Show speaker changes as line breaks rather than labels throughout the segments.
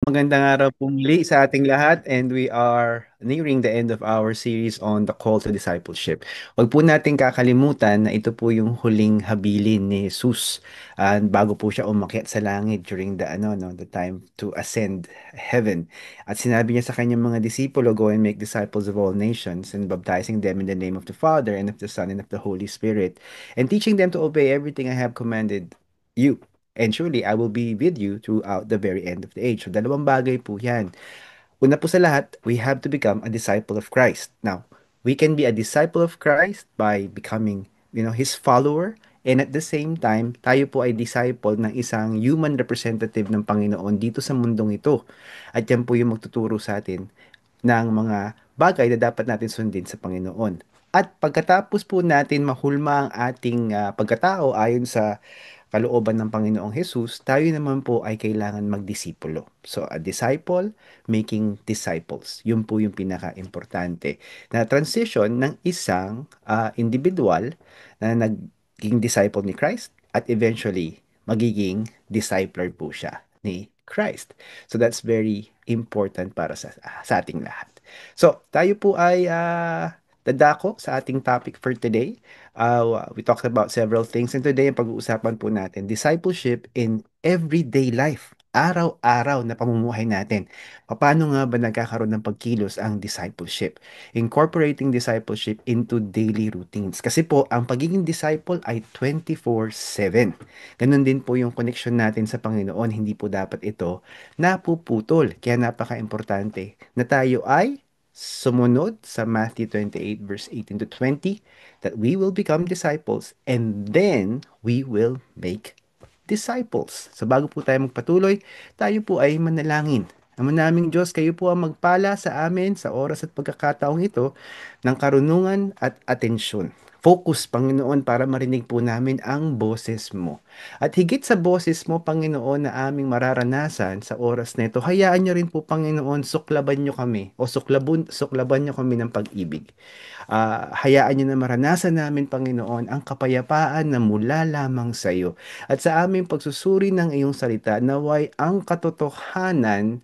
Magandang araw po muli sa ating lahat, and we are nearing the end of our series on the call to discipleship. Huwag po natin kakalimutan na ito po yung huling habilin ni Jesus bago po siya umakyat sa langit during the time to ascend heaven. At sinabi niya sa kanyang mga disipulo, "Go and make disciples of all nations and baptizing them in the name of the Father and of the Son and of the Holy Spirit, and teaching them to obey everything I have commanded you. And surely I will be with you throughout the very end of the age." So, dalawang bagay po yan. Una po sa lahat, we have to become a disciple of Christ. Now, we can be a disciple of Christ by becoming, His follower. And at the same time, tayo po ay disciple ng isang human representative ng Panginoon dito sa mundong ito. At yan po yung magtuturo sa atin ng mga bagay na dapat natin sundin sa Panginoon. At pagkatapos po natin mahulma ang ating pagkatao ayon sa kalooban ng Panginoong Hesus, tayo naman po ay kailangan magdisipulo. So, a disciple making disciples. Yun po yung pinaka-importante na transition ng isang individual na naging disciple ni Christ at eventually magiging discipler po siya ni Christ. So, that's very important para sa ating lahat. So, tayo po ay dadako sa ating topic for today. We talked about several things, and today ang pag-uusapan po natin, discipleship in everyday life. Araw-araw na pamumuhay natin. Paano nga ba nagkakaroon ng pagkilos ang discipleship? Incorporating discipleship into daily routines. Kasi po, ang pagiging disciple ay 24/7. Ganun din po yung connection natin sa Panginoon. Hindi po dapat ito napuputol. Kaya napaka-importante na tayo ay sumunod sa Matthew 28 verse 18 to 20, that we will become disciples and then we will make disciples. So bago po tayo magpatuloy, tayo po ay manalangin. Ama naming Diyos, kayo po ang magpala sa amin sa oras at pagkakataong ito ng karunungan at atensyon. Focus, Panginoon, para marinig po namin ang boses mo. At higit sa boses mo, Panginoon, na aming mararanasan sa oras na ito, hayaan niyo rin po, Panginoon, suklaban niyo kami o suklaban niyo kami ng pag-ibig. Hayaan niyo na maranasan namin, Panginoon, ang kapayapaan na mula lamang sa iyo. At sa aming pagsusuri ng iyong salita, naway ang katotohanan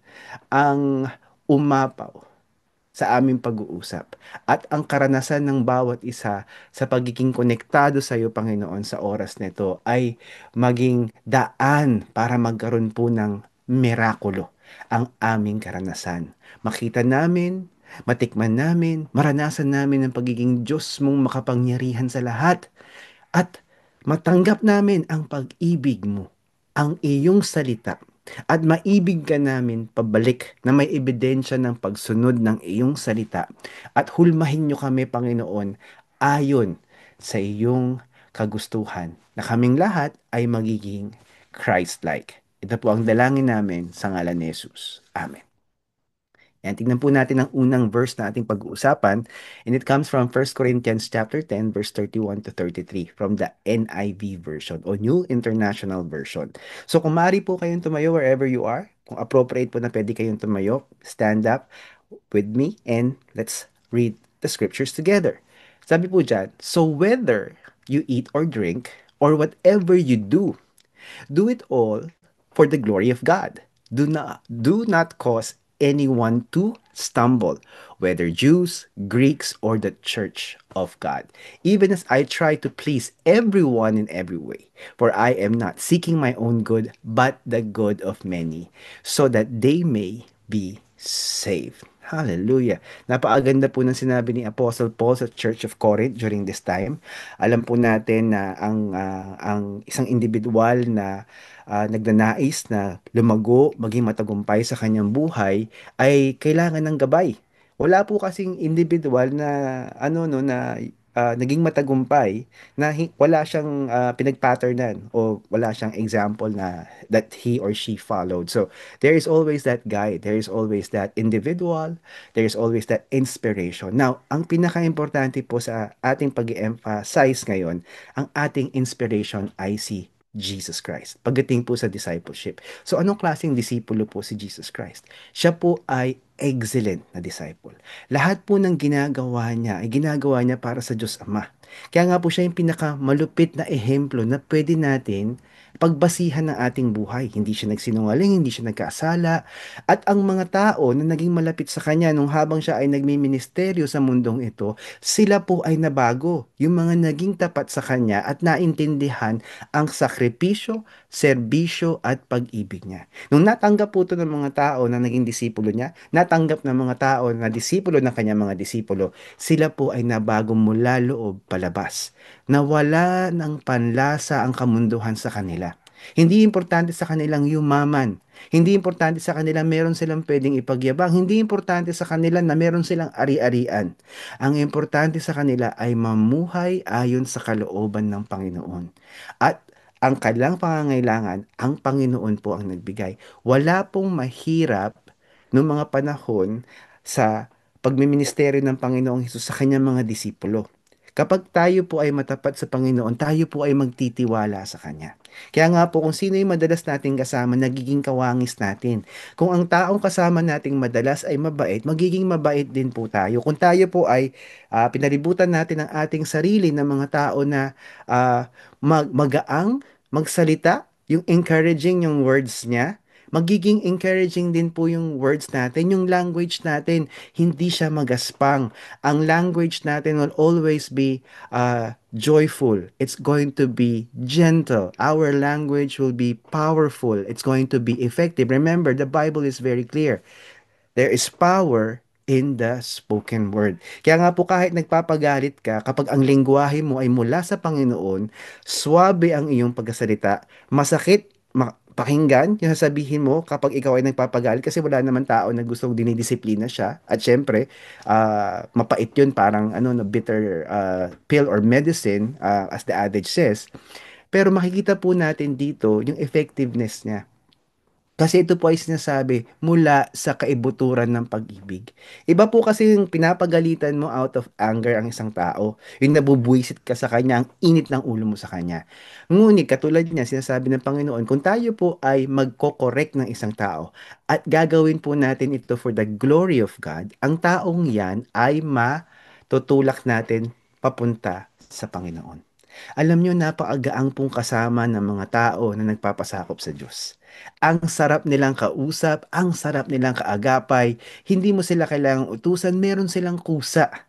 ang umapaw sa aming pag-uusap at ang karanasan ng bawat isa sa pagiging konektado sa iyo, Panginoon, sa oras nito ay maging daan para magkaroon po ng mirakulo ang aming karanasan. Makita namin, matikman namin, maranasan namin ang pagiging Diyos mong makapangyarihan sa lahat at matanggap namin ang pag-ibig mo, ang iyong salita, at maibig ka namin pabalik na may ebidensya ng pagsunod ng iyong salita, at hulmahin niyo kami, Panginoon, ayon sa iyong kagustuhan, na kaming lahat ay magiging Christ-like. Ito po ang dalangin namin sa ngalan ni Jesus. Amen. Yan, tignan po natin ang unang verse na ating pag-uusapan, and it comes from 1 Corinthians chapter 10 verse 31 to 33 from the NIV version o New International Version. So kung maaari po kayong tumayo wherever you are, kung appropriate po na pwede kayong tumayo, stand up with me and let's read the scriptures together. Sabi po dyan, "So whether you eat or drink or whatever you do it all for the glory of God. Do not cause anyone to stumble, whether Jews, Greeks, or the church of God, even as I try to please everyone in every way. For I am not seeking my own good, but the good of many, so that they may be saved." Hallelujah. Napakaganda po ng sinabi ni Apostle Paul sa Church of Corinth during this time. Alam po natin na ang isang individual na nagnanais na lumago, maging matagumpay sa kanyang buhay ay kailangan ng gabay. Wala po kasing individual na ano no na naging matagumpay na wala siyang pinagpatternan o wala siyang example na that he or she followed. So there is always that guide, there is always that individual, there is always that inspiration. Now, ang pinaka-importante po sa ating pag-emphasize ngayon, ang ating inspiration ay si Jesus Christ. Pagdating po sa discipleship. So, anong klaseng disipulo po si Jesus Christ? Siya po ay excellent na disciple. Lahat po ng ginagawa niya ay ginagawa niya para sa Diyos Ama. Kaya nga po siya yung pinakamalupit na ehemplo na pagbasihan ng ating buhay. Hindi siya nagsinungaling, hindi siya nagkasala. At ang mga tao na naging malapit sa kanya nung habang siya ay nagmiministeryo sa mundong ito, sila po ay nabago. Yung mga naging tapat sa kanya at naintindihan ang sakripisyo, serbisyo at pag-ibig niya. Nung natanggap po ito ng mga tao na naging disipulo niya, natanggap ng mga tao na disipulo ng kanyang mga disipulo, sila po ay nabago mula loob palabas. Nawala ng panlasa ang kamunduhan sa kanila. Hindi importante sa kanilang yumaman. Hindi importante sa kanila meron silang pwedeng ipagyabang. Hindi importante sa kanila na meron silang ari-arian. Ang importante sa kanila ay mamuhay ayon sa kalooban ng Panginoon. At ang kanilang pangangailangan, ang Panginoon po ang nagbigay. Wala pong mahirap noong mga panahon sa pagmiministeryo ng Panginoong Hesus sa kanyang mga disipulo. Kapag tayo po ay matapat sa Panginoon, tayo po ay magtitiwala sa Kanya. Kaya nga po kung sino yung madalas nating kasama, nagiging kawangis natin. Kung ang taong kasama nating madalas ay mabait, magiging mabait din po tayo. Kung tayo po ay pinalibutan natin ang ating sarili ng mga tao na magaang, magsalita, yung encouraging yung words niya, magiging encouraging din po yung words natin, yung language natin, hindi siya magaspang. Ang language natin will always be joyful. It's going to be gentle. Our language will be powerful. It's going to be effective. Remember, the Bible is very clear. There is power in the spoken word. Kaya nga po kahit nagpapagalit ka, kapag ang lengguwahe mo ay mula sa Panginoon, swabe ang iyong pagkasalita, masakit pakinggan yung sasabihin mo kapag ikaw ay nagpapagalit kasi wala naman tao na gustong dinidisiplina siya. At syempre, mapait yun parang ano, no, bitter pill or medicine as the adage says. Pero makikita po natin dito yung effectiveness niya. Kasi ito po ay sinasabi mula sa kaibuturan ng pag-ibig. Iba po kasi yung pinapagalitan mo out of anger ang isang tao. Yung nabubuisit ka sa kanya, ang init ng ulo mo sa kanya. Ngunit katulad niya, sinasabi ng Panginoon, kung tayo po ay magko-correct ng isang tao at gagawin po natin ito for the glory of God, ang taong yan ay matutulak natin papunta sa Panginoon. Alam nyo, napakagaang pong kasama ng mga tao na nagpapasakop sa Diyos. Ang sarap nilang kausap, ang sarap nilang kaagapay, hindi mo sila kailangang utusan, meron silang kusa.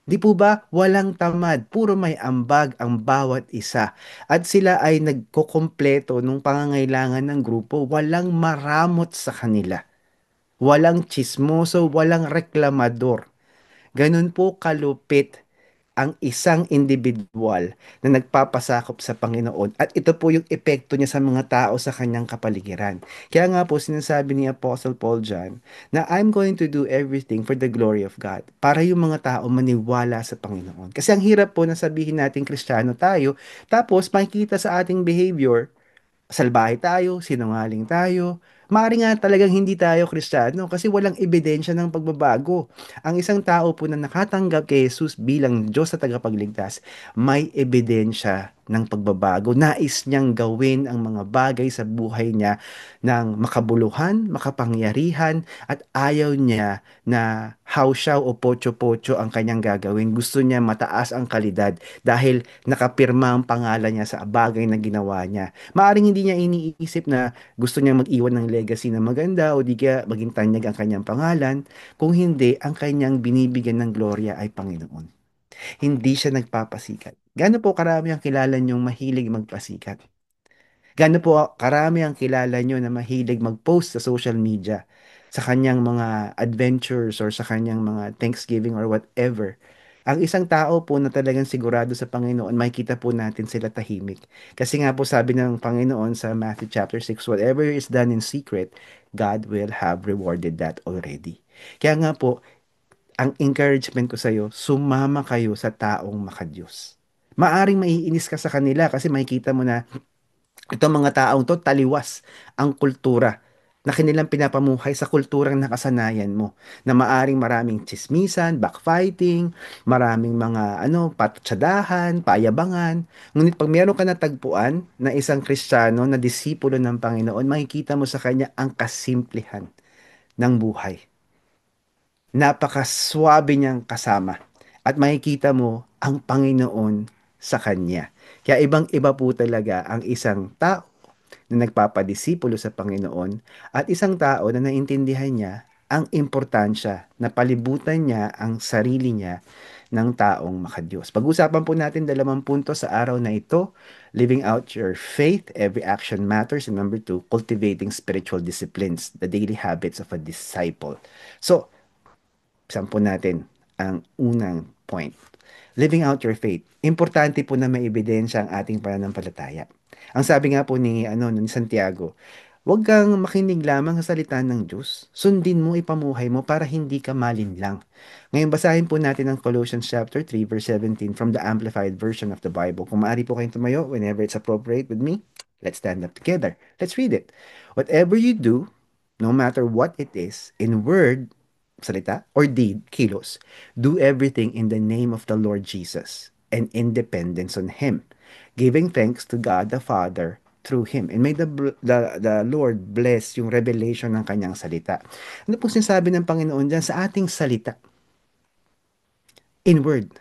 Di po ba? Walang tamad, puro may ambag ang bawat isa. At sila ay nagkokompleto nung pangangailangan ng grupo, walang maramot sa kanila. Walang chismoso, walang reklamador. Ganun po kalupit ang isang individual na nagpapasakop sa Panginoon at ito po yung epekto niya sa mga tao sa kanyang kapaligiran. Kaya nga po sinasabi ni Apostle Paul John na I'm going to do everything for the glory of God para yung mga tao maniwala sa Panginoon. Kasi ang hirap po na sabihin natin Kristiyano tayo tapos makikita sa ating behavior salbahe tayo, sinungaling tayo. Maaari nga talagang hindi tayo Kristiyano kasi walang ebidensya ng pagbabago. Ang isang tao po na nakatanggap kay Jesus bilang Diyos sa tagapagligtas, may ebidensya ng pagbabago. Nais niyang gawin ang mga bagay sa buhay niya ng makabuluhan, makapangyarihan, at ayaw niya na hawsyaw o pocho-pocho ang kanyang gagawin. Gusto niya mataas ang kalidad dahil nakapirma ang pangalan niya sa bagay na ginawa niya. Maaring hindi niya iniisip na gusto niya mag-iwan ng legacy na maganda o di kaya maging tanyag ang kanyang pangalan. Kung hindi, ang kanyang binibigyan ng gloria ay Panginoon. Hindi siya nagpapasikat. Gaano po karami ang kilala niyong mahilig magpasikat? Gaano po karami ang kilala niyo na mahilig mag-post sa social media sa kanyang mga adventures or sa kanyang mga Thanksgiving or whatever? Ang isang tao po na talagang sigurado sa Panginoon, makikita po natin sila tahimik. Kasi nga po sabi ng Panginoon sa Matthew chapter 6, whatever is done in secret, God will have rewarded that already. Kaya nga po, ang encouragement ko sa iyo, sumama kayo sa taong makadiyos. Maaring maiinis ka sa kanila kasi makikita mo na itong mga taong to taliwas ang kultura na kanilang pinapamuhay sa kulturang nakasanayan mo na maaring maraming chismisan, backfighting, maraming mga patsyadahan, payabangan. Ngunit pag meron ka na tagpuan na isang Kristiyano na disipulo ng Panginoon, makikita mo sa kanya ang kasimplihan ng buhay. Napakaswabe niyang kasama at makikita mo ang Panginoon sa kanya. Kaya ibang-iba po talaga ang isang tao na nagpapadisipulo sa Panginoon at isang tao na naintindihan niya ang importansya na palibutan niya ang sarili niya ng taong makadiyos. Pag-usapan po natin 2 punto sa araw na ito: living out your faith, every action matters, and number 2, cultivating spiritual disciplines, the daily habits of a disciple. So, sampu natin ang unang point. Living out your faith. Importante po na may ebidensya ang ating pananampalataya. Ang sabi nga po ni Santiago, huwag kang makinig lamang sa salita ng Diyos. Sundin mo, ipamuhay mo para hindi ka malinlang. Ngayon basahin po natin ang Colossians chapter 3 verse 17 from the Amplified Version of the Bible. Kung maaari po kayong tumayo whenever it's appropriate with me, let's stand up together. Let's read it. Whatever you do, no matter what it is, in word, salita, or deed, kilos, do everything in the name of the Lord Jesus and in dependence on Him, giving thanks to God the Father through Him. And may the Lord bless yung revelation ng kanyang salita. Ano po sinasabi ng Panginoon dyan sa ating salita? In word.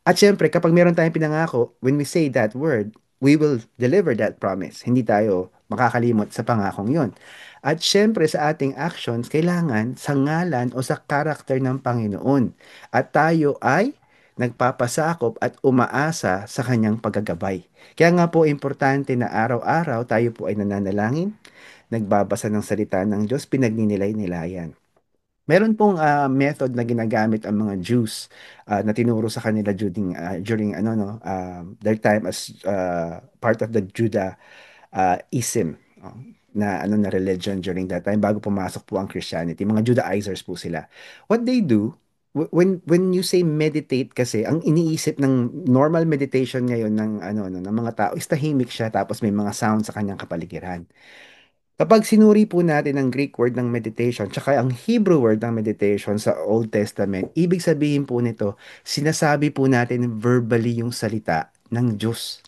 At syempre, kapag meron tayong pinangako, when we say that word, we will deliver that promise. Hindi tayo makakalimot sa pangakong yon. At syempre, sa ating actions, kailangan sa ngalan o sa karakter ng Panginoon. At tayo ay nagpapasakop at umaasa sa kanyang paggagabay. Kaya nga po, importante na araw-araw tayo po ay nananalangin, nagbabasa ng salita ng Diyos, pinagninilay-nilayan. Meron pong method na ginagamit ang mga Jews na tinuro sa kanila during ano no their time as part of the Judaism, na ano na religion during that time bago pumasok po ang Christianity. Mga Judaizers po sila. What they do when you say meditate, kasi ang iniisip ng normal meditation ngayon ng ano no ng mga tao is tahimik siya tapos may mga sound sa kanyang kapaligiran. Kapag sinuri po natin ang Greek word ng meditation, tsaka ang Hebrew word ng meditation sa Old Testament, ibig sabihin po nito, sinasabi po natin verbally yung salita ng Diyos.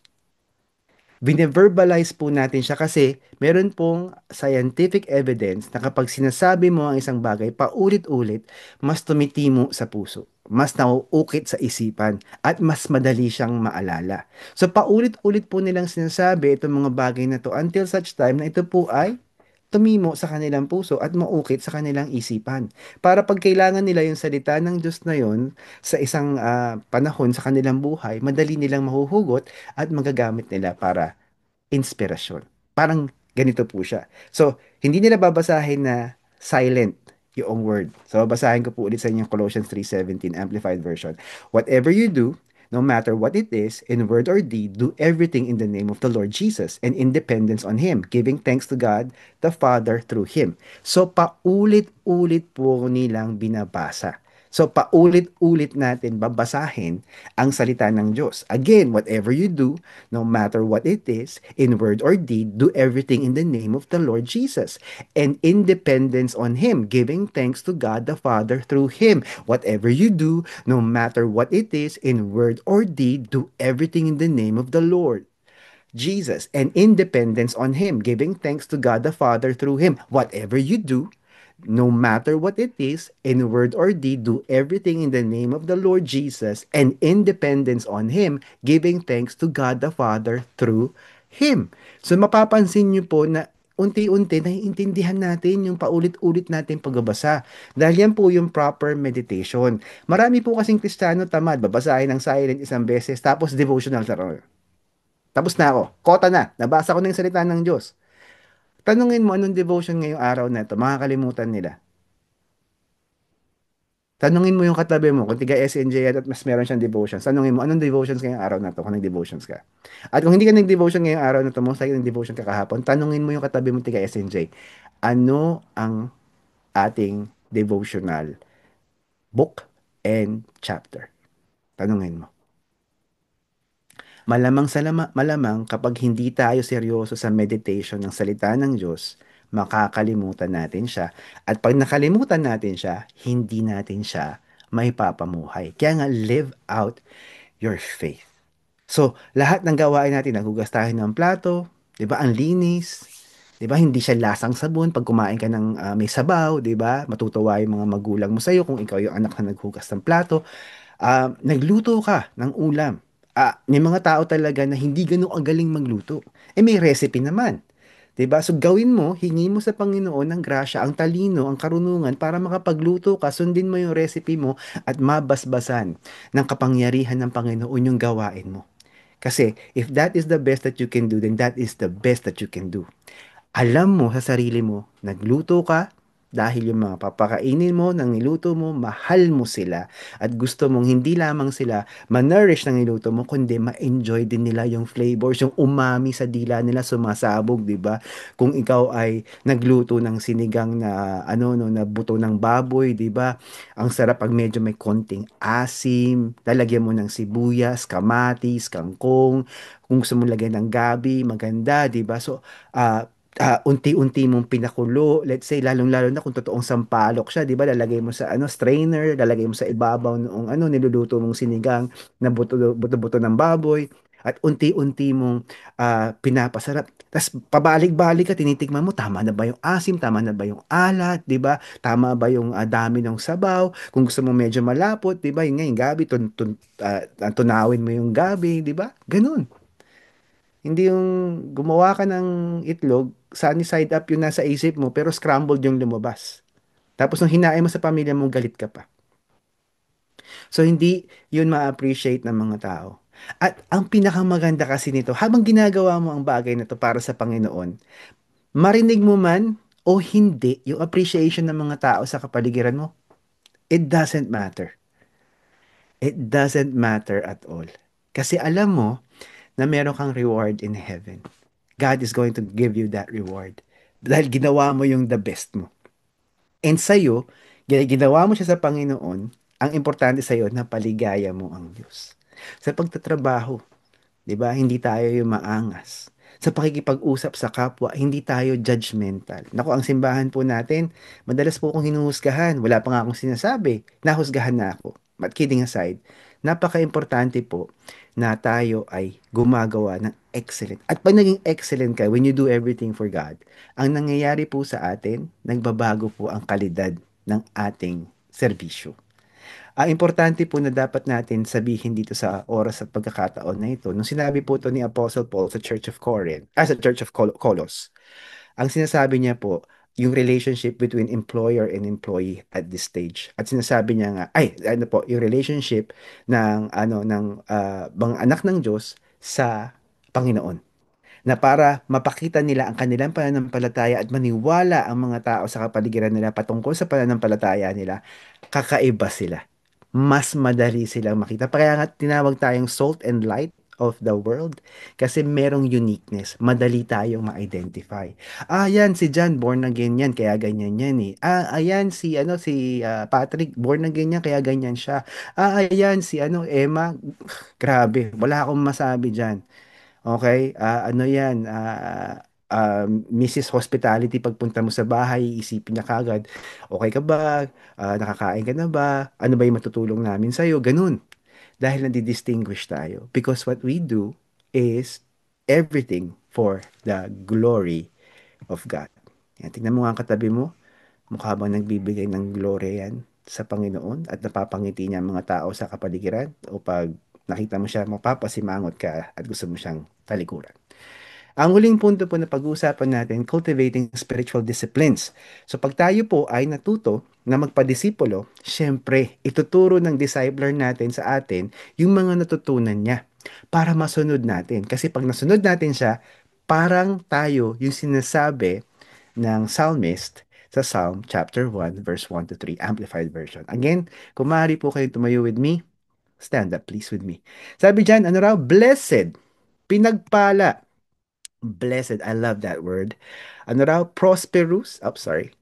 Bine-verbalize po natin siya kasi meron pong scientific evidence na kapag sinasabi mo ang isang bagay paulit-ulit, mas tumitimo sa puso, mas nauukit sa isipan, at mas madali siyang maalala. So paulit-ulit po nilang sinasabi itong mga bagay na to until such time na ito po ay tumimo sa kanilang puso at maukit sa kanilang isipan. Para pag kailangan nila yung salita ng Diyos na yon sa isang panahon sa kanilang buhay, madali nilang mahuhugot at magagamit nila para inspirasyon. Parang ganito po siya. So, hindi nila babasahin na silent yung word. So, babasahin ko po ulit sa inyo Colossians 3:17 Amplified Version. Whatever you do, no matter what it is, in word or deed, do everything in the name of the Lord Jesus and in dependence on Him, giving thanks to God the Father through Him. So, paulit-ulit po nilang binabasa. So, paulit-ulit natin babasahin ang salita ng Diyos. Again, whatever you do, no matter what it is, in word or deed, do everything in the name of the Lord Jesus and in dependence on Him, giving thanks to God the Father through Him. Whatever you do, no matter what it is, in word or deed, do everything in the name of the Lord Jesus and in dependence on Him, giving thanks to God the Father through Him. Whatever you do, no matter what it is, in word or deed, do everything in the name of the Lord Jesus and in dependence on Him, giving thanks to God the Father through Him. So mapapansin niyo po na unti-unti naiintindihan natin yung paulit-ulit natin pagbabasa. Dahil yan po yung proper meditation. Marami po kasing Kristiyano tamad, babasahin ng silent isang beses, tapos devotional sa tapos na ako. Kota na. Nabasa ko na yung salita ng Diyos. Tanungin mo anong devotion ngayong araw na ito. Makakalimutan nila. Tanungin mo yung katabi mo kung tiga SNJ yan at mas meron siyang devotions. Tanungin mo anong devotions ngayong araw na ito kung nag-devotions ka. At kung hindi ka nag-devotion ngayong araw na ito, most likely nag-devotion ka kahapon, tanungin mo yung katabi mo tiga SNJ. Ano ang ating devotional book and chapter? Tanungin mo. Malamang kapag hindi tayo seryoso sa meditation ng salita ng Diyos, makakalimutan natin siya. At pag nakalimutan natin siya, hindi natin siya may papamuhay. Kaya nga, live out your faith. So, lahat ng gawain natin, naghugas tayo ng plato, di ba, ang linis, di ba, hindi siya lasang sabon pag kumain ka ng may sabaw, di ba, matutuwa yung mga magulang mo sa'yo kung ikaw yung anak na naghugas ng plato. Nagluto ka ng ulam. May mga tao talaga na hindi ganun kagaling magluto. May recipe naman. 'Di ba? So gawin mo, hingi mo sa Panginoon ng grasya, ang talino, ang karunungan para makapagluto ka, sundin mo yung recipe mo at mabasbasan ng kapangyarihan ng Panginoon yung gawain mo. Kasi if that is the best that you can do, then that is the best that you can do. Alam mo sa sarili mo, nagluto ka dahil yung mga papakainin mo ng niluto mo, mahal mo sila at gusto mong hindi lamang sila ma-nourish ng niluto mo, kundi ma-enjoy din nila yung flavors, yung umami sa dila nila sumasabog, di ba? Kung ikaw ay nagluto ng sinigang na ano no, na buto ng baboy, di ba? Ang sarap pag medyo may konting asim, lalagyan mo ng sibuyas, kamatis, kangkong, kung gusto mo lagyan ng gabi, maganda, di ba? So, unti-unti mong pinakulo, let's say, lalong-lalo na kung totoong sampalok siya, di ba? Lalagay mo sa ano, strainer, lalagay mo sa ibabaw noong ano, niluluto mong sinigang na buto-buto ng baboy. At unti-unti mong pinapasarap. Tapos pabalik-balik ka, tinitikman mo, tama na ba yung asim, tama na ba yung alat, di ba? Tama ba yung dami ng sabaw? Kung gusto mo medyo malapot, di ba? Yun nga, yung gabi, tunawin mo yung gabi, di ba? Ganun. Hindi yung gumawa ka ng itlog, sunny side up yung nasa isip mo, pero scrambled yung lumabas. Tapos nung hinain mo sa pamilya mo, galit ka pa. So hindi yun ma-appreciate ng mga tao. At ang pinakamaganda kasi nito, habang ginagawa mo ang bagay na to para sa Panginoon, marinig mo man o hindi yung appreciation ng mga tao sa kapaligiran mo, it doesn't matter. It doesn't matter at all. Kasi alam mo na meron kang reward in heaven. God is going to give you that reward. Dahil ginawa mo yung the best mo. And sa'yo, ginawa mo siya sa Panginoon, ang importante sa'yo na paligaya mo ang Diyos. Sa pagtatrabaho, 'di ba? Hindi tayo yung maangas. Sa pakikipag-usap sa kapwa, hindi tayo judgmental. Naku, ang simbahan po natin, madalas po akong hinuhusgahan. Wala pa nga akong sinasabi. Nahusgahan na ako. But kidding aside, napaka-importante po na tayo ay gumagawa ng excellent. At pag naging excellent ka, when you do everything for God, ang nangyayari po sa atin, nagbabago po ang kalidad ng ating serbisyo. Ang importante po na dapat natin sabihin dito sa oras at pagkakataon na ito, nung sinabi po ito ni Apostle Paul sa Church of Corinth, sa Church of Colos, ang sinasabi niya po, yung relationship between employer and employee at this stage. At sinasabi niya nga, ay, ano po, yung relationship ng mga anak ng Diyos sa Panginoon na para mapakita nila ang kanilang pananampalataya at maniwala ang mga tao sa kapaligiran nila patungkol sa pananampalataya nila, kakaiba sila. Mas madali silang makita. Kaya nga tinawag tayong salt and light of the world kasi merong uniqueness. Madali tayong ma-identify. Yan si John, born again yan, kaya ganyan yan eh. Ayan si Patrick, born again yan, kaya ganyan siya. Ayan si Emma, grabe, wala akong masabi diyan. Okay? Ano yan? Mrs. Hospitality, pagpunta mo sa bahay, isipin niya kagad, okay ka ba? Nakakain ka na ba? Ano ba yung matutulong namin sa'yo? Ganun. Dahil nadi-distinguish tayo. Because what we do is everything for the glory of God. Yan, tingnan mo nga ang katabi mo. Mukha bang nagbibigay ng glory yan sa Panginoon at napapangiti niya ang mga tao sa kapaligiran? O pag nakita mo siya, mapapasimangot ka at gusto mo siyang talikuran. Ang huling punto po na pag-uusapan natin, cultivating spiritual disciplines. So pag tayo po ay natuto na magpadisipulo, syempre, ituturo ng discipler natin sa atin yung mga natutunan niya para masunod natin. Kasi pag nasunod natin siya, parang tayo yung sinasabi ng psalmist sa Psalm chapter 1, verse 1 to 3, Amplified Version. Again, kung maaari po kayo tumayo with me, stand up please with me. Sabi dyan, ano raw? Blessed, pinagpala. Blessed, I love that word. Ano raw? Prosperous. Oh, sorry.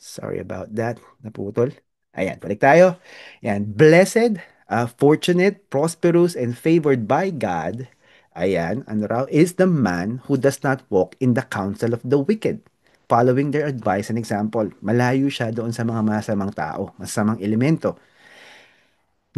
Sorry about that. Naputol. Ayan, balik tayo. Ayan, blessed, fortunate, prosperous, and favored by God. Ayan, ano raw? Is the man who does not walk in the counsel of the wicked, following their advice and example. Malayo siya doon sa mga masamang tao, masamang elemento.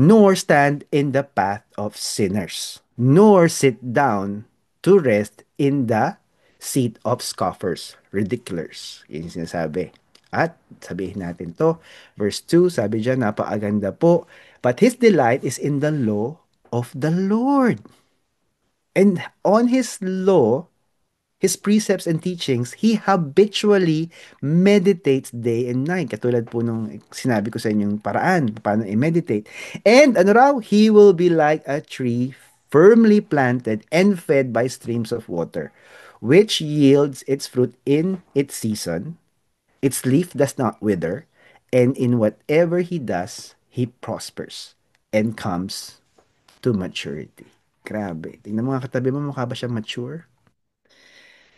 Nor stand in the path of sinners, nor sit down to rest in the seat of scoffers, ridiculers. Yun yung sinasabi. At sabihin natin to, verse 2, sabi diyan, napakaganda po. But his delight is in the law of the Lord. And on his law, his precepts and teachings, he habitually meditates day and night. Katulad po nung sinabi ko sa inyong paraan, paano i-meditate. And ano raw, he will be like a tree firmly planted and fed by streams of water, which yields its fruit in its season. Its leaf does not wither, and in whatever he does, he prospers and comes to maturity. Grabe. Tingnan mo nga katabi mo, mukha ba siya mature?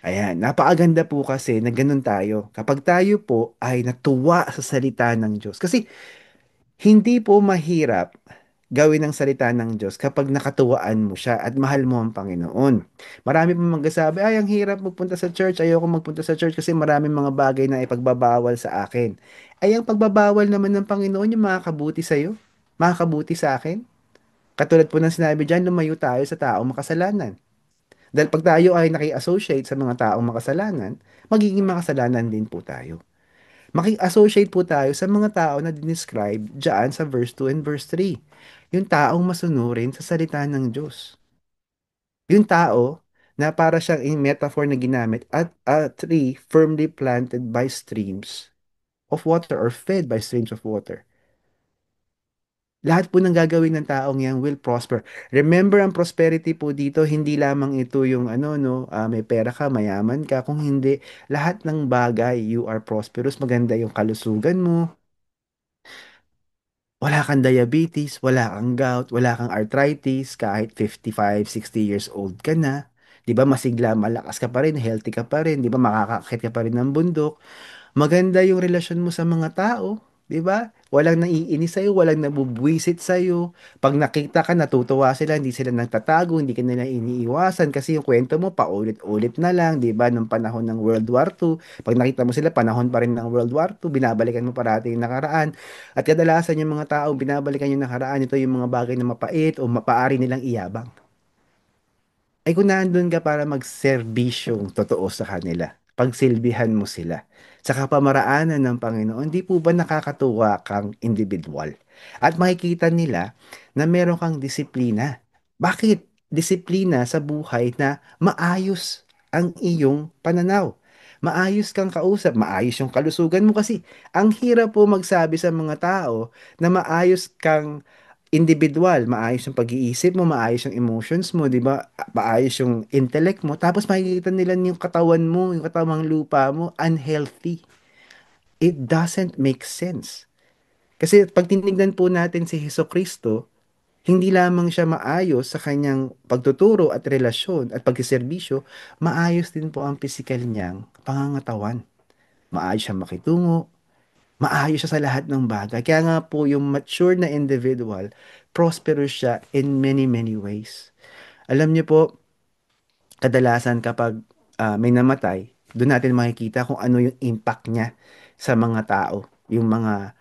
Ayan, napakaganda po kasi na ganun tayo. Kapag tayo po ay natuwa sa salita ng Diyos. Kasi hindi po mahirap gawin ang salita ng Diyos kapag nakatuwaan mo siya at mahal mo ang Panginoon. Marami po magsasabi, ay, ang hirap magpunta sa church. Ayoko magpunta sa church kasi maraming mga bagay na ipagbabawal sa akin. Ay, ang pagbabawal naman ng Panginoon yung makakabuti sa'yo. Makakabuti sa akin. Katulad po ng sinabi dyan, lumayo tayo sa taong makasalanan. Dahil pag tayo ay naki-associate sa mga taong makasalanan, magiging makasalanan din po tayo. Maki-associate po tayo sa mga tao na dinescribe dyan sa verse 2 and verse 3. Yung taong masunurin sa salita ng Diyos. Yung tao na para siyang in metaphor na ginamit at a tree firmly planted by streams of water or fed by streams of water. Lahat po ng gagawin ng taong yan will prosper. Remember, ang prosperity po dito, hindi lamang ito yung ano, no, may pera ka, mayaman ka. Kung hindi, lahat ng bagay, you are prosperous, maganda yung kalusugan mo, wala kang diabetes, wala kang gout, wala kang arthritis, kahit 55, 60 years old ka na. 'Di ba masigla, malakas ka pa rin, healthy ka pa rin, 'di ba makakakit ka pa rin ng bundok. Maganda yung relasyon mo sa mga tao, 'di ba? Walang naiinis sa'yo, walang nabubwisit sa'yo. Pag nakita ka, natutuwa sila, hindi sila nagtatago, hindi ka nila iniiwasan kasi yung kwento mo paulit-ulit na lang, 'di ba? Nung panahon ng World War II, pag nakita mo sila, panahon pa rin ng World War II, binabalikan mo parati yung nakaraan. At kadalasan yung mga tao, binabalikan yung nakaraan, ito yung mga bagay na mapait o mapaari nilang iyabang. Ay kung nandun ka para magserbisyong totoo sa kanila, pagsilbihan mo sila sa kapamaraanan ng Panginoon, di po ba nakakatuwa kang individual? At makikita nila na meron kang disiplina. Bakit? Disiplina sa buhay na maayos ang iyong pananaw. Maayos kang kausap, maayos yung kalusugan mo kasi ang hirap po magsabi sa mga tao na maayos kang individual, maayos yung pag-iisip mo, maayos yung emotions mo, 'di ba? Maayos yung intellect mo, tapos makikita nila yung katawan mo, yung katawang lupa mo, unhealthy. It doesn't make sense. Kasi pag tinignan po natin si Hesus Kristo, hindi lamang siya maayos sa kanyang pagtuturo at relasyon at pagsiservisyo, maayos din po ang physical niyang pangangatawan. Maayos siya makitungo, maayos siya sa lahat ng bagay. Kaya nga po yung mature na individual, prosperous siya in many, many ways. Alam niyo po, kadalasan kapag may namatay, doon natin makikita kung ano yung impact niya sa mga tao. Yung mga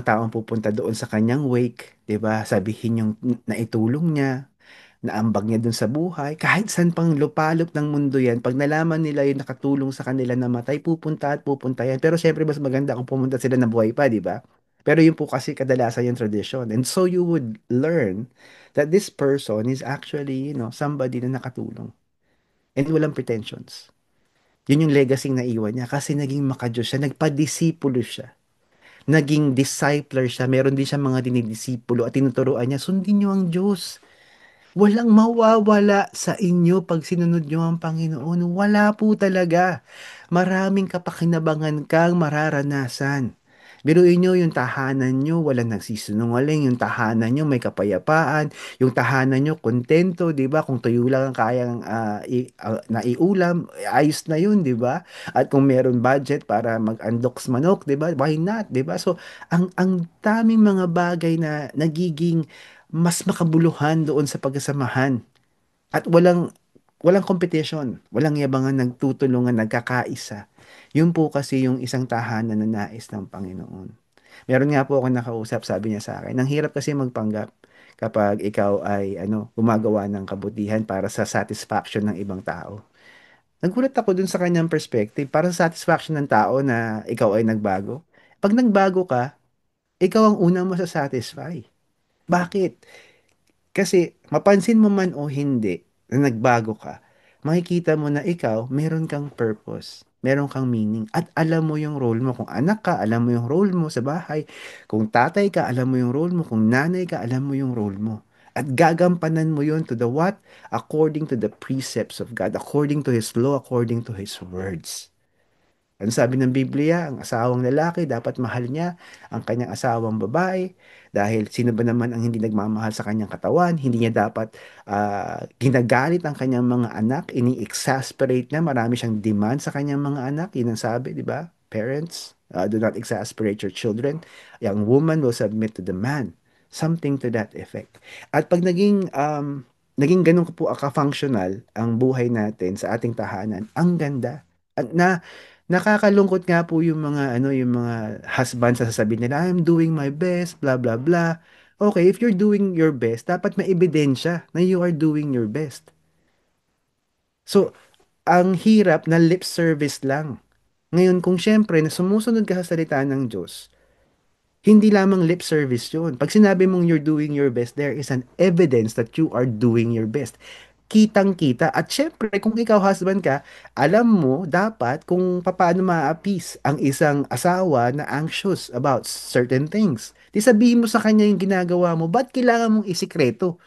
taong pupunta doon sa kanyang wake, 'di ba? Sabihin yung naitulong niya, naambag niya dun sa buhay, kahit saan pang lupalop ng mundo yan, pag nalaman nila yung nakatulong sa kanila na matay, pupunta at pupunta yan. Pero syempre, mas maganda kung pumunta sila na buhay pa, di ba? Pero yun po kasi kadalasan yung tradition. And so you would learn that this person is actually, somebody na nakatulong. And walang pretensions. Yun yung legacy na iwan niya kasi naging makadiyos siya, nagpadisipulo siya. Naging discipler siya. Meron din siya mga dinidisipulo at tinuturuan niya, sundin niyo ang Diyos. Walang mawawala sa inyo pag sinunod nyo ang Panginoon. Wala po talaga. Maraming kapakinabangan kang mararanasan. Biruin nyo yung tahanan nyo, walang nagsisinungaling, yung tahanan nyo may kapayapaan, yung tahanan nyo kontento, di ba? Kung tuyo lang ang kayang naiulam, ayos na yun, di ba? At kung meron budget para mag-undox manok, di ba? Why not, di ba? So, ang daming mga bagay na nagiging mas makabuluhan doon sa pagsasamahan. At walang competition, walang yabangan, nagtutulungan, nagkakaisa. Yun po kasi yung isang tahanan na nais ng Panginoon. Meron nga po ako nakausap, sabi niya sa akin, ang hirap kasi magpanggap kapag ikaw ay gumagawa ng kabutihan para sa satisfaction ng ibang tao. Nagulat ako dun sa kanyang perspective, para sa satisfaction ng tao na ikaw ay nagbago. Pag nagbago ka, ikaw ang unang masasatisfy. Bakit? Kasi mapansin mo man o hindi na nagbago ka, makikita mo na ikaw, meron kang purpose, meron kang meaning, at alam mo yung role mo. Kung anak ka, alam mo yung role mo sa bahay. Kung tatay ka, alam mo yung role mo. Kung nanay ka, alam mo yung role mo. At gagampanan mo yun to the what? According to the precepts of God, according to His law, according to His words. Ano sabi ng Biblia? Ang asawang lalaki dapat mahal niya ang kanyang asawang babae dahil sino ba naman ang hindi nagmamahal sa kanyang katawan? Hindi niya dapat ginagalit ang kanyang mga anak, ini-exasperate niya, marami siyang demand sa kanyang mga anak. Yun ang sabi, di ba? Parents, do not exasperate your children. Young woman will submit to the man. Something to that effect. At pag naging ganun po ka-functional ang buhay natin sa ating tahanan, ang ganda. At nakakalungkot nga po yung mga yung mga husbands na sasabihin nila, I'm doing my best, blah blah blah. Okay, if you're doing your best, dapat may ebidensya na you are doing your best. So, ang hirap na lip service lang. Ngayon, kung syempre na sumusunod ka sa salita ng Diyos, hindi lamang lip service yun. Pag sinabi mong you're doing your best, there is an evidence that you are doing your best. Kitang-kita. At syempre, kung ikaw husband ka, alam mo dapat kung paano ma-appease ang isang asawa na anxious about certain things. Di sabihin mo sa kanya yung ginagawa mo, ba't kailangan mong isikreto?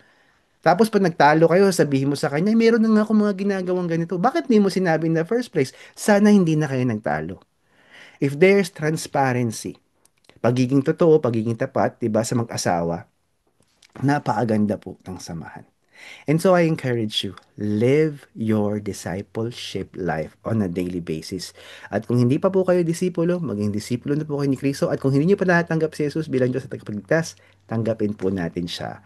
Tapos pag nagtalo kayo, sabihin mo sa kanya, meron na nga akong mga ginagawang ganito. Bakit di mo sinabi in the first place? Sana hindi na kayo nagtalo. If there's transparency, pagiging totoo, pagiging tapat, 'di ba, sa mag-asawa, napakaganda po ng samahan. And so I encourage you, live your discipleship life on a daily basis. At kung hindi pa po kayo disipulo, maging disipulo na po kayo ni Kristo. At kung hindi niyo pa natanggap si Jesus bilang Diyos at tagapagligtas, tanggapin po natin siya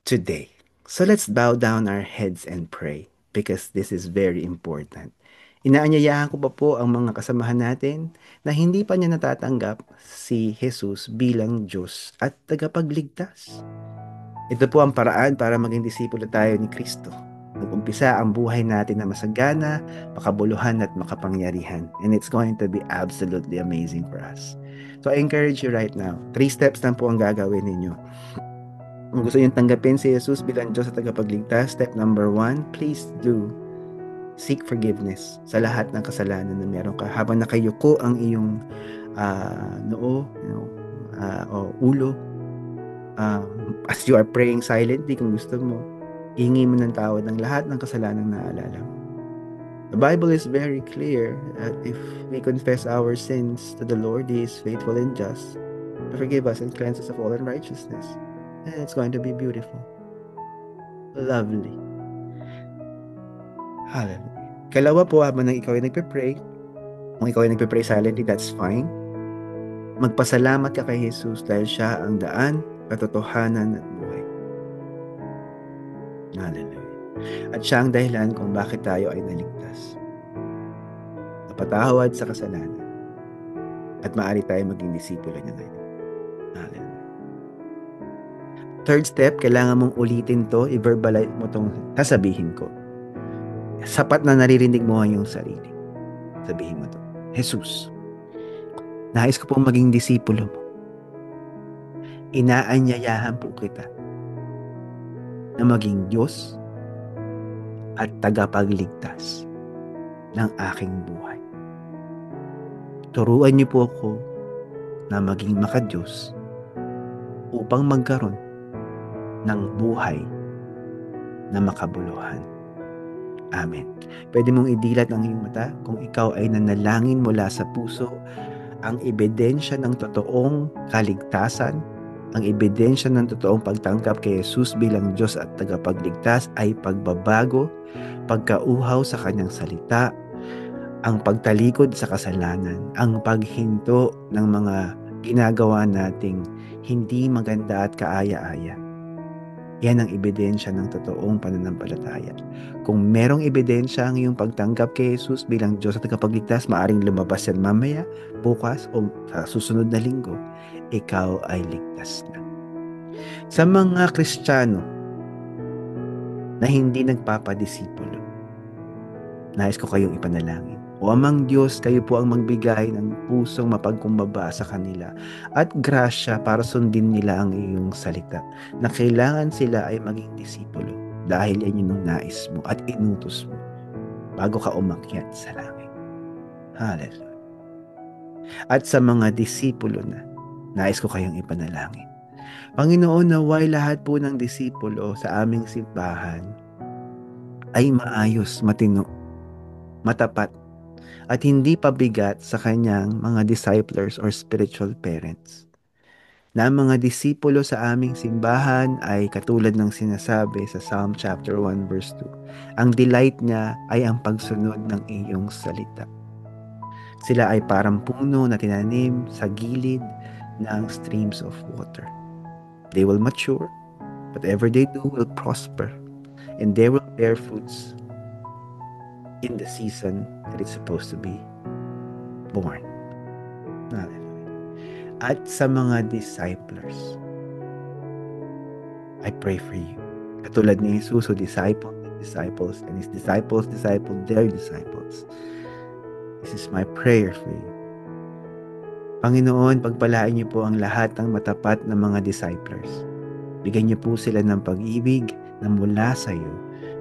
today. So let's bow down our heads and pray because this is very important. Inaanyayahan ko pa po ang mga kasamahan natin na hindi pa niya natatanggap si Jesus bilang Diyos at tagapagligtas. Ito po ang paraan para maging disipulo tayo ni Kristo. Mag-umpisa ang buhay natin na masagana, makabuluhan at makapangyarihan. And it's going to be absolutely amazing for us. So I encourage you right now, 3 steps lang po ang gagawin ninyo. Kung gusto niyong tanggapin si Jesus bilang Diyos at tagapagligtas, step number 1, please do seek forgiveness sa lahat ng kasalanan na meron ka. Habang nakayuko ang iyong noo, o ulo, as you are praying silently, kung gusto mo, hingi mo ng tawad ng lahat ng kasalanan na naalala mo. The Bible is very clear that if we confess our sins to the Lord, He is faithful and just to forgive us and cleanse us of all unrighteousness. And it's going to be beautiful. Lovely. Hallelujah. Kalawa po, habang ikaw ay nagpe-pray, kung ikaw ay nagpe-pray silently, that's fine. Magpasalamat ka kay Jesus dahil siya ang daan, katotohanan at buhay. Hallelujah. At siya ang dahilan kung bakit tayo ay naligtas. Napatawad sa kasalanan. At maaari tayo maging disipulo niya ngayon. Hallelujah. Third step, kailangan mong ulitin to, i-verbalize mo tong sasabihin ko. Sapat na naririnig mo ang iyong sarili. Sabihin mo to, Jesus, nais ko pong maging disipulo mo. Inaanyayahan po kita na maging Diyos at tagapagligtas ng aking buhay. Turuan niyo po ako na maging makadiyos upang magkaroon ng buhay na makabuluhan. Amen. Pwede mong idilat ang iyong mata kung ikaw ay nanalangin mula sa puso. Ang ebidensya ng totoong kaligtasan, ang ebidensya ng totoong pagtanggap kay Jesus bilang Diyos at tagapagligtas ay pagbabago, pagkauhaw sa kanyang salita, ang pagtalikod sa kasalanan, ang paghinto ng mga ginagawa nating hindi maganda at kaaya-aya. Yan ang ebidensya ng totoong pananampalataya. Kung merong ebidensya ang iyong pagtanggap kay Jesus bilang Diyos at tagapagligtas, maaring lumabas yan mamaya, bukas, o sa susunod na linggo, ikaw ay ligtas na. Sa mga Kristiyano na hindi nagpapadisipulo, nais ko kayong ipanalangin. O Amang Diyos, kayo po ang magbigay ng pusong mapagkumbaba sa kanila at grasya para sundin nila ang iyong salita na kailangan sila ay maging disipulo dahil yan yung nais mo at inutos mo bago ka umakyat sa langit. Hallelujah. At sa mga disipulo na, nais ko kayong ipanalangin. Panginoon, naway lahat po ng disipulo sa aming simbahan ay maayos, matino, matapat, at hindi pabigat sa kanyang mga disciples or spiritual parents. Na ang mga disipulo sa aming simbahan ay katulad ng sinasabi sa Psalm chapter 1 verse 2. Ang delight niya ay ang pagsunod ng iyong salita. Sila ay parang puno na tinanim sa gilid ng streams of water. They will mature. Whatever they do will prosper. And they will bear fruits in the season that it's supposed to be born. Hallelujah. At sa mga disciples, I pray for you. Katulad ni Jesus who discipled his disciples and his disciples discipled their disciples. This is my prayer for you. Panginoon, pagpalain niyo po ang lahat ng matapat na mga disciples. Bigyan niyo po sila ng pag-ibig na mula sa iyo.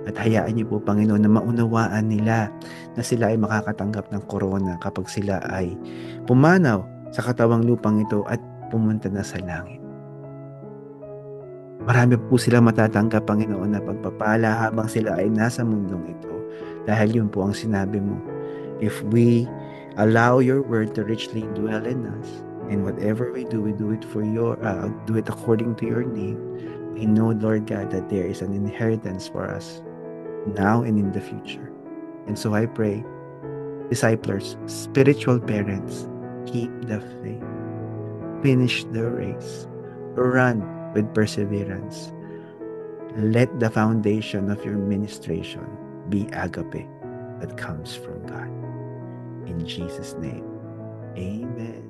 At hayaan niyo po, Panginoon, na maunawaan nila na sila ay makakatanggap ng korona kapag sila ay pumanaw sa katawang lupang ito at pumunta na sa langit. Marami po silang matatanggap, Panginoon, na pagpapala habang sila ay nasa mundong ito. Dahil yun po ang sinabi mo. If we allow your word to richly dwell in us, and whatever we do it for do it according to your name. We know, Lord God, that there is an inheritance for us now and in the future. And so I pray, disciples, spiritual parents, keep the faith, finish the race, run with perseverance. Let the foundation of your ministration be agape that comes from God. In Jesus' name, amen.